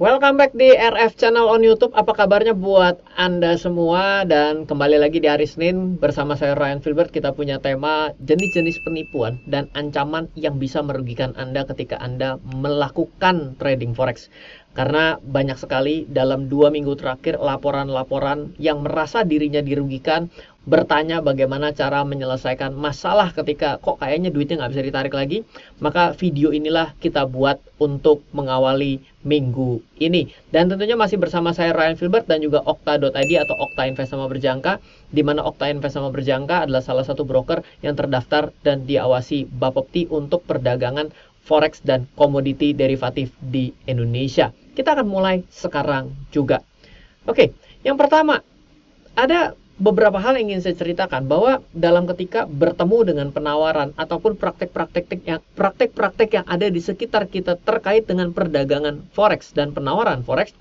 Welcome back di RF Channel on YouTube. Apa kabarnya buat Anda semua? Dan kembali lagi di hari Senin bersama saya Ryan Filbert. Kita punya tema jenis-jenis penipuan dan ancaman yang bisa merugikan Anda ketika Anda melakukan trading forex. Karena banyak sekali dalam 2 minggu terakhir laporan-laporan yang merasa dirinya dirugikan, bertanya bagaimana cara menyelesaikan masalah ketika kok kayaknya duitnya nggak bisa ditarik lagi. Maka video inilah kita buat untuk mengawali minggu ini. Dan tentunya masih bersama saya Ryan Filbert dan juga Okta.id atau Okta Invest Sama Berjangka, di mana Okta Invest Sama Berjangka adalah salah satu broker yang terdaftar dan diawasi Bapepti untuk perdagangan forex dan komoditi derivatif di Indonesia. Kita akan mulai sekarang juga. Oke, yang pertama, ada beberapa hal yang ingin saya ceritakan bahwa dalam ketika bertemu dengan penawaran ataupun praktek-praktek yang ada di sekitar kita terkait dengan perdagangan forex dan penawaran forex,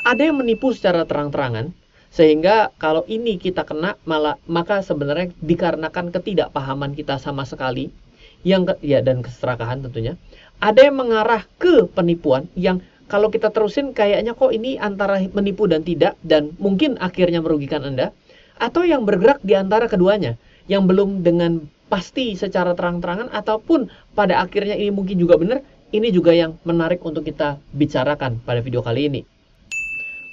ada yang menipu secara terang-terangan sehingga kalau ini kita kena maka sebenarnya dikarenakan ketidakpahaman kita sama sekali dan keserakahan tentunya. Ada yang mengarah ke penipuan yang kalau kita terusin kayaknya kok ini antara menipu dan tidak dan mungkin akhirnya merugikan Anda. Atau yang bergerak di antara keduanya, yang belum dengan pasti secara terang-terangan ataupun pada akhirnya ini mungkin juga benar, ini juga yang menarik untuk kita bicarakan pada video kali ini.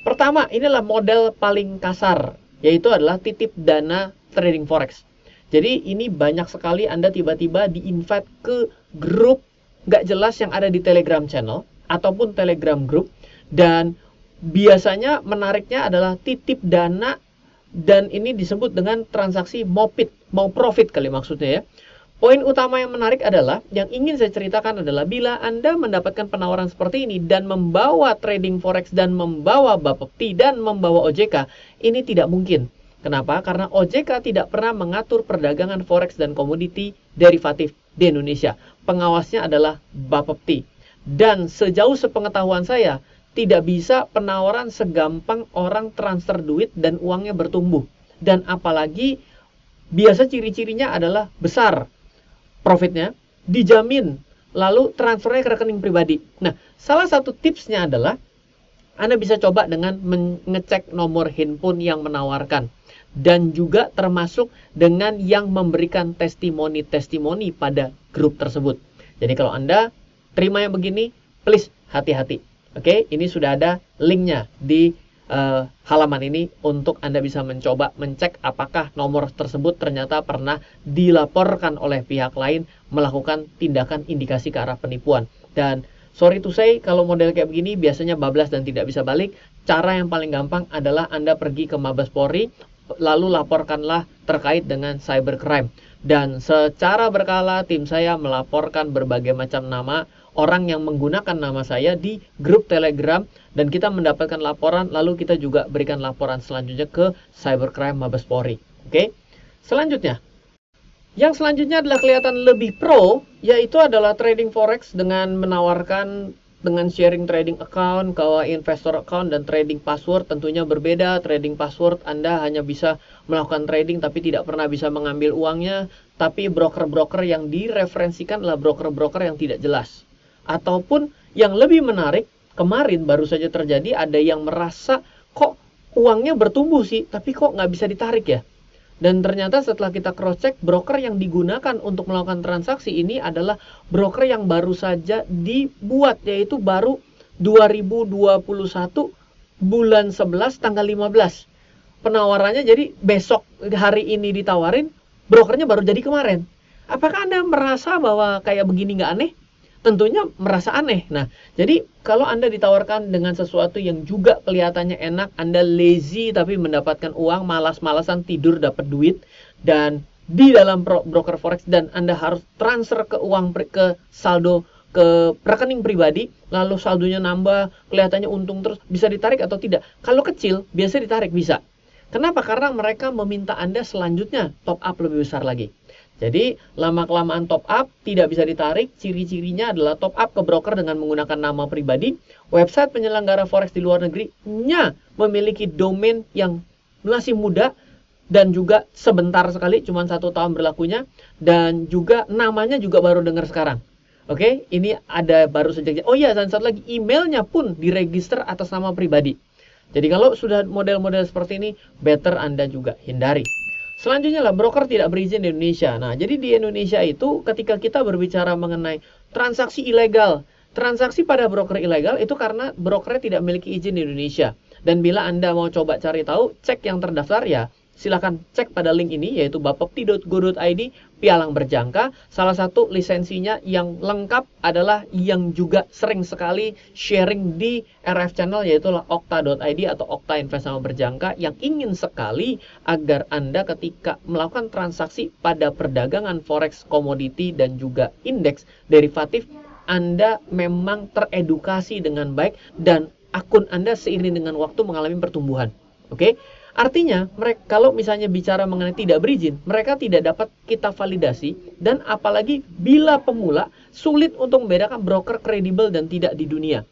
Pertama, inilah model paling kasar, yaitu adalah titip dana trading forex. Jadi ini banyak sekali Anda tiba-tiba di-invite ke grup nggak jelas yang ada di Telegram channel ataupun Telegram group, dan biasanya menariknya adalah titip dana. Dan ini disebut dengan transaksi mau profit kali maksudnya ya. Poin utama yang menarik adalah, yang ingin saya ceritakan adalah bila Anda mendapatkan penawaran seperti ini dan membawa trading forex dan membawa Bapepti dan membawa OJK, ini tidak mungkin. Kenapa? Karena OJK tidak pernah mengatur perdagangan forex dan komoditi derivatif di Indonesia. Pengawasnya adalah Bapepti. Dan sejauh sepengetahuan saya, tidak bisa penawaran segampang orang transfer duit dan uangnya bertumbuh. Dan apalagi biasa ciri-cirinya adalah besar profitnya, dijamin, lalu transfernya ke rekening pribadi. Nah, salah satu tipsnya adalah Anda bisa coba dengan mengecek nomor handphone yang menawarkan. Dan juga termasuk dengan yang memberikan testimoni-testimoni pada grup tersebut. Jadi kalau Anda terima yang begini, please hati-hati. Oke, ini sudah ada linknya di halaman ini untuk Anda bisa mencoba mencek apakah nomor tersebut ternyata pernah dilaporkan oleh pihak lain melakukan tindakan indikasi ke arah penipuan. Dan sorry to say, kalau model kayak begini biasanya bablas dan tidak bisa balik. Cara yang paling gampang adalah Anda pergi ke Mabes Polri, lalu laporkanlah terkait dengan cybercrime. Dan secara berkala tim saya melaporkan berbagai macam nama orang yang menggunakan nama saya di grup Telegram, dan kita mendapatkan laporan, lalu kita juga berikan laporan selanjutnya ke cybercrime Mabes Polri. Oke. Selanjutnya, yang selanjutnya adalah kelihatan lebih pro, yaitu adalah trading forex dengan menawarkan dengan sharing trading account ke investor account dan trading password. Tentunya berbeda. Trading password Anda hanya bisa melakukan trading tapi tidak pernah bisa mengambil uangnya. Tapi broker-broker yang direferensikan adalah broker-broker yang tidak jelas. Ataupun yang lebih menarik, kemarin baru saja terjadi ada yang merasa kok uangnya bertumbuh sih, tapi kok nggak bisa ditarik ya. Dan ternyata setelah kita cross check, broker yang digunakan untuk melakukan transaksi ini adalah broker yang baru saja dibuat, yaitu baru 2021 bulan 11 tanggal 15. Penawarannya jadi besok hari ini ditawarin, brokernya baru jadi kemarin. Apakah Anda merasa bahwa kayak begini nggak aneh? Tentunya merasa aneh. Nah, jadi kalau Anda ditawarkan dengan sesuatu yang juga kelihatannya enak, Anda lazy tapi mendapatkan uang, malas-malasan tidur dapat duit, dan di dalam broker forex dan Anda harus transfer ke uang ke saldo ke rekening pribadi, lalu saldonya nambah, kelihatannya untung terus, bisa ditarik atau tidak? Kalau kecil, biasa ditarik, bisa. Kenapa? Karena mereka meminta Anda selanjutnya top up lebih besar lagi. Jadi lama-kelamaan top up tidak bisa ditarik. Ciri-cirinya adalah top up ke broker dengan menggunakan nama pribadi. Website penyelenggara forex di luar negeri-nya memiliki domain yang masih muda dan juga sebentar sekali, cuma 1 tahun berlakunya, dan juga namanya juga baru dengar sekarang. Oke, ini ada baru sejak. Oh iya, dan satu lagi, emailnya pun diregister atas nama pribadi. Jadi kalau sudah model-model seperti ini, better Anda juga hindari. Selanjutnya lah, broker tidak berizin di Indonesia. Nah, jadi di Indonesia itu ketika kita berbicara mengenai transaksi ilegal, transaksi pada broker ilegal itu karena brokernya tidak memiliki izin di Indonesia. Dan bila Anda mau coba cari tahu, cek yang terdaftar ya, silakan cek pada link ini, yaitu bapepti.go.id pialang berjangka. Salah satu lisensinya yang lengkap adalah yang juga sering sekali sharing di RF channel, yaitu okta.id atau Okta Investasi Berjangka, yang ingin sekali agar Anda ketika melakukan transaksi pada perdagangan forex, komoditi, dan juga indeks derivatif, Anda memang teredukasi dengan baik dan akun Anda seiring dengan waktu mengalami pertumbuhan. Oke? Artinya, mereka kalau misalnya bicara mengenai tidak berizin, mereka tidak dapat kita validasi, dan apalagi bila pemula, sulit untuk membedakan broker kredibel dan tidak di dunia.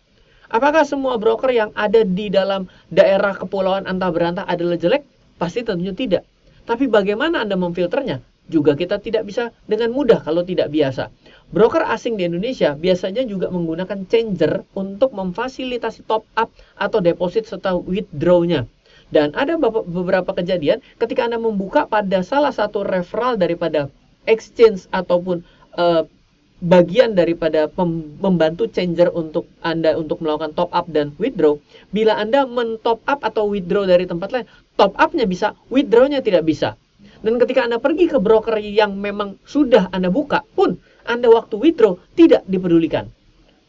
Apakah semua broker yang ada di dalam daerah kepulauan antah berantah adalah jelek? Pasti tentunya tidak. Tapi bagaimana Anda memfilternya? Juga kita tidak bisa dengan mudah kalau tidak biasa. Broker asing di Indonesia biasanya juga menggunakan changer untuk memfasilitasi top up atau deposit serta withdraw-nya. Dan ada beberapa kejadian ketika Anda membuka pada salah satu referral daripada exchange ataupun bagian daripada membantu changer untuk Anda untuk melakukan top up dan withdraw. Bila Anda men-top up atau withdraw dari tempat lain, top up-nya bisa, withdraw-nya tidak bisa. Dan ketika Anda pergi ke broker yang memang sudah Anda buka pun, Anda waktu withdraw tidak dipedulikan.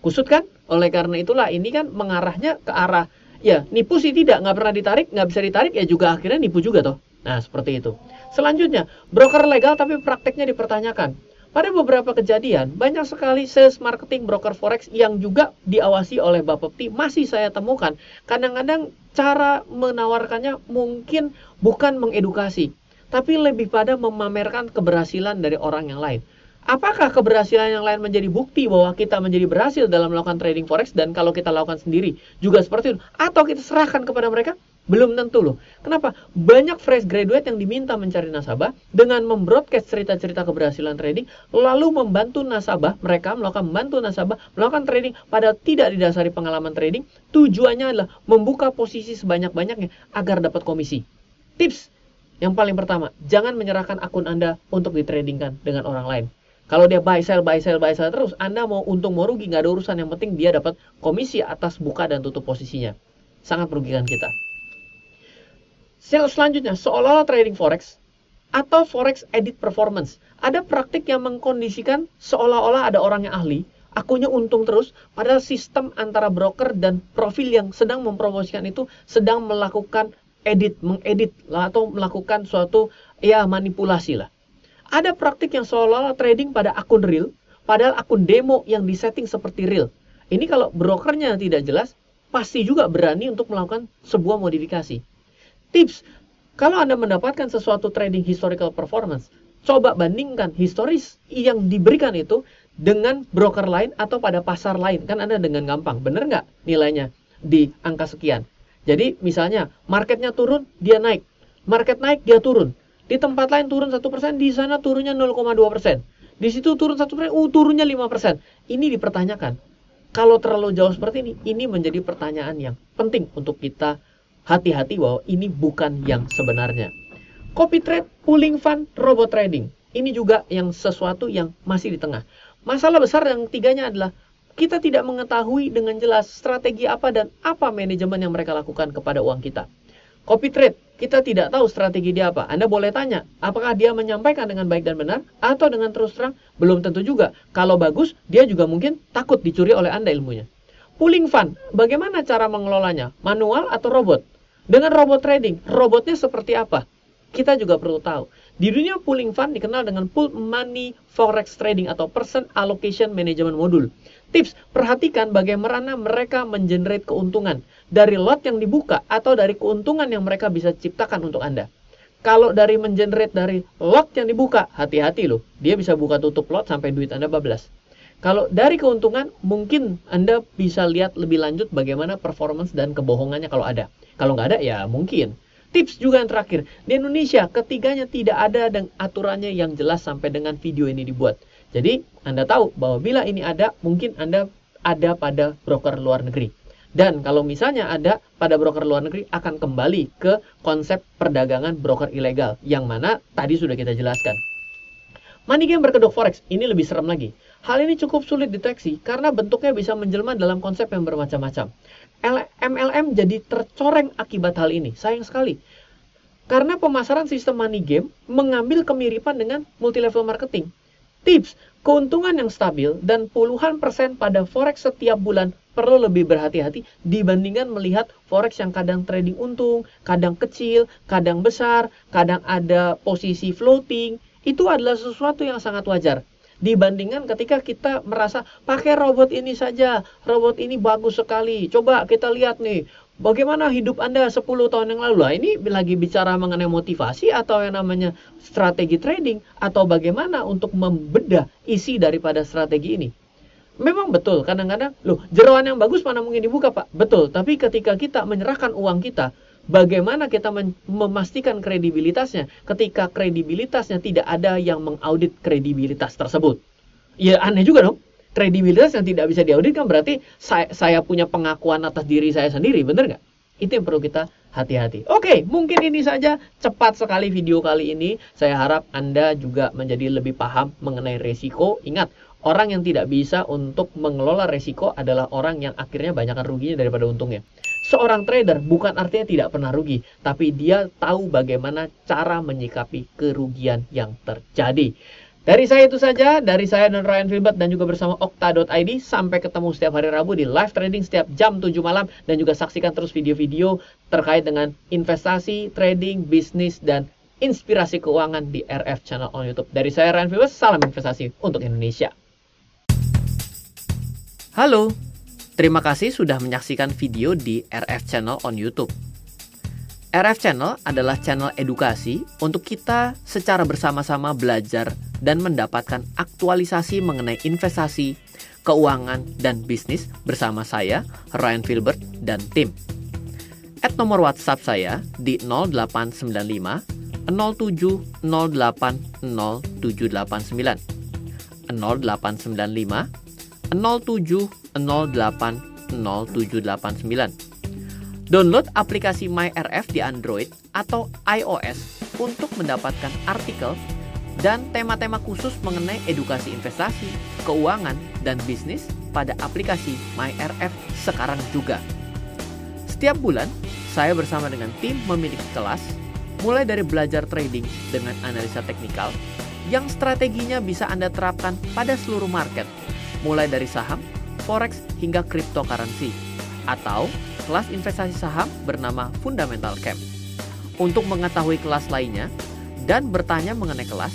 Kusut kan? Oleh karena itulah ini kan mengarahnya ke arah, ya, nipu sih tidak, nggak pernah ditarik, nggak bisa ditarik, ya juga akhirnya nipu juga toh. Nah, seperti itu. Selanjutnya, broker legal tapi prakteknya dipertanyakan. Pada beberapa kejadian, banyak sekali sales marketing broker forex yang juga diawasi oleh Bapepti masih saya temukan. Kadang-kadang cara menawarkannya mungkin bukan mengedukasi, tapi lebih pada memamerkan keberhasilan dari orang yang lain. Apakah keberhasilan yang lain menjadi bukti bahwa kita menjadi berhasil dalam melakukan trading forex, dan kalau kita lakukan sendiri juga seperti itu? Atau kita serahkan kepada mereka? Belum tentu loh. Kenapa? Banyak fresh graduate yang diminta mencari nasabah dengan membroadcast cerita-cerita keberhasilan trading, lalu membantu nasabah, mereka membantu nasabah melakukan trading padahal tidak didasari pengalaman trading. Tujuannya adalah membuka posisi sebanyak-banyaknya agar dapat komisi. Tips yang paling pertama, jangan menyerahkan akun Anda untuk ditradingkan dengan orang lain. Kalau dia buy sell terus, Anda mau untung mau rugi nggak ada urusan, yang penting dia dapat komisi atas buka dan tutup posisinya. Sangat merugikan kita. Selanjutnya, seolah-olah trading forex atau forex edit performance. Ada praktik yang mengkondisikan seolah-olah ada orang yang ahli, akunnya untung terus, padahal sistem antara broker dan profil yang sedang mempromosikan itu sedang melakukan mengedit atau melakukan suatu manipulasi lah. Ada praktik yang seolah-olah trading pada akun real, padahal akun demo yang disetting seperti real. Ini kalau brokernya tidak jelas, pasti juga berani untuk melakukan sebuah modifikasi. Tips, kalau Anda mendapatkan sesuatu trading historical performance, coba bandingkan historis yang diberikan itu dengan broker lain atau pada pasar lain. Kan Anda dengan gampang, bener nggak nilainya di angka sekian. Jadi misalnya marketnya turun, dia naik. Market naik, dia turun. Di tempat lain turun 1%, di sana turunnya 0,2%. Di situ turun 1%, turunnya 5%. Ini dipertanyakan. Kalau terlalu jauh seperti ini menjadi pertanyaan yang penting untuk kita hati-hati bahwa ini bukan yang sebenarnya. Copy trade, pooling fund, robot trading. Ini juga yang sesuatu yang masih di tengah. Masalah besar yang tiganya adalah kita tidak mengetahui dengan jelas strategi apa dan apa manajemen yang mereka lakukan kepada uang kita. Copy trade, kita tidak tahu strategi dia apa. Anda boleh tanya, apakah dia menyampaikan dengan baik dan benar, atau dengan terus terang? Belum tentu juga. Kalau bagus, dia juga mungkin takut dicuri oleh Anda ilmunya. Pooling fund, bagaimana cara mengelolanya? Manual atau robot? Dengan robot trading, robotnya seperti apa? Kita juga perlu tahu. Di dunia pooling fund dikenal dengan pool money forex trading atau person allocation management module. Tips, perhatikan bagaimana mereka mengenerate keuntungan dari lot yang dibuka atau dari keuntungan yang mereka bisa ciptakan untuk Anda. Kalau dari mengenerate dari lot yang dibuka, hati-hati loh. Dia bisa buka tutup lot sampai duit Anda bablas. Kalau dari keuntungan, mungkin Anda bisa lihat lebih lanjut bagaimana performance dan kebohongannya kalau ada. Kalau nggak ada, ya mungkin. Tips juga yang terakhir, di Indonesia ketiganya tidak ada dan aturannya yang jelas sampai dengan video ini dibuat. Jadi Anda tahu bahwa bila ini ada, mungkin Anda ada pada broker luar negeri. Dan kalau misalnya ada pada broker luar negeri, akan kembali ke konsep perdagangan broker ilegal, yang mana tadi sudah kita jelaskan. Money game berkedok forex, ini lebih serem lagi. Hal ini cukup sulit deteksi karena bentuknya bisa menjelma dalam konsep yang bermacam-macam. MLM jadi tercoreng akibat hal ini, sayang sekali. Karena pemasaran sistem money game mengambil kemiripan dengan multi-level marketing. Tips, keuntungan yang stabil dan puluhan persen pada forex setiap bulan perlu lebih berhati-hati dibandingkan melihat forex yang kadang trading untung, kadang kecil, kadang besar, kadang ada posisi floating. Itu adalah sesuatu yang sangat wajar. Dibandingkan ketika kita merasa pakai robot ini saja, robot ini bagus sekali. Coba kita lihat nih, bagaimana hidup Anda 10 tahun yang lalu. Lah, ini lagi bicara mengenai motivasi atau yang namanya strategi trading, atau bagaimana untuk membedah isi daripada strategi ini. Memang betul, kadang-kadang, loh, jeroan yang bagus mana mungkin dibuka, Pak? Betul, tapi ketika kita menyerahkan uang kita, bagaimana kita memastikan kredibilitasnya ketika kredibilitasnya tidak ada yang mengaudit kredibilitas tersebut? Ya aneh juga dong. Kredibilitas yang tidak bisa diaudit kan berarti saya punya pengakuan atas diri saya sendiri, bener nggak? Itu yang perlu kita hati-hati. Oke, mungkin ini saja, cepat sekali video kali ini. Saya harap Anda juga menjadi lebih paham mengenai resiko. Ingat, orang yang tidak bisa untuk mengelola resiko adalah orang yang akhirnya banyakkan ruginya daripada untungnya. Seorang trader bukan artinya tidak pernah rugi, tapi dia tahu bagaimana cara menyikapi kerugian yang terjadi. Dari saya itu saja, dari saya dan Ryan Filbert dan juga bersama Okta.id. Sampai ketemu setiap hari Rabu di live trading setiap jam 7 malam. Dan juga saksikan terus video-video terkait dengan investasi, trading, bisnis, dan inspirasi keuangan di RF Channel on YouTube. Dari saya Ryan Filbert, salam investasi untuk Indonesia. Halo, terima kasih sudah menyaksikan video di RF Channel on YouTube. RF Channel adalah channel edukasi untuk kita secara bersama-sama belajar dan mendapatkan aktualisasi mengenai investasi, keuangan, dan bisnis bersama saya, Ryan Filbert, dan tim. Add nomor WhatsApp saya di 0895 07 08 0789 0895 07 08 0789. Download aplikasi MyRF di Android atau iOS untuk mendapatkan artikel dan tema-tema khusus mengenai edukasi investasi, keuangan, dan bisnis pada aplikasi MyRF sekarang juga. Setiap bulan, saya bersama dengan tim memiliki kelas, mulai dari belajar trading dengan analisa teknikal, yang strateginya bisa Anda terapkan pada seluruh market, mulai dari saham, forex, hingga cryptocurrency, atau kelas investasi saham bernama Fundamental Camp. Untuk mengetahui kelas lainnya dan bertanya mengenai kelas,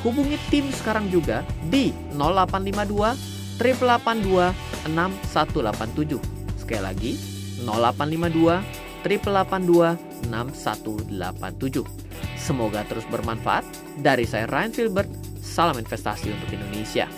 hubungi tim sekarang juga di 0852 882 6187. Sekali lagi, 0852 882 6187. Semoga terus bermanfaat. Dari saya Ryan Filbert, salam investasi untuk Indonesia.